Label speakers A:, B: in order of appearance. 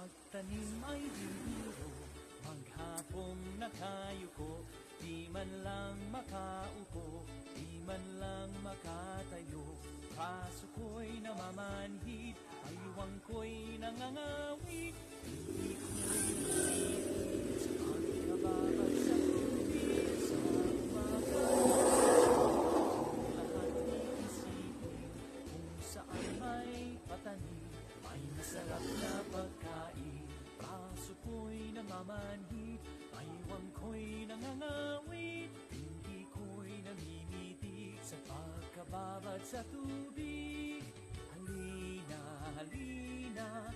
A: Magtanim ay di biro, maghapong nakayuko, di man lang makaupo, di man lang makatayo. Braso ko'y namamanhid, ayuwang ko'y nangangawit, hindi ko'y nasipit sa pagkababad sa tubig sa umaga. Ang lahat iisipin kung saan may patanim, may masarap na pagkain. Braso ko'y namamanhid, ayuwang ko'y nangangawit, hindi ko'y namimitig sa pagkababad sa tubig. Halina, halina,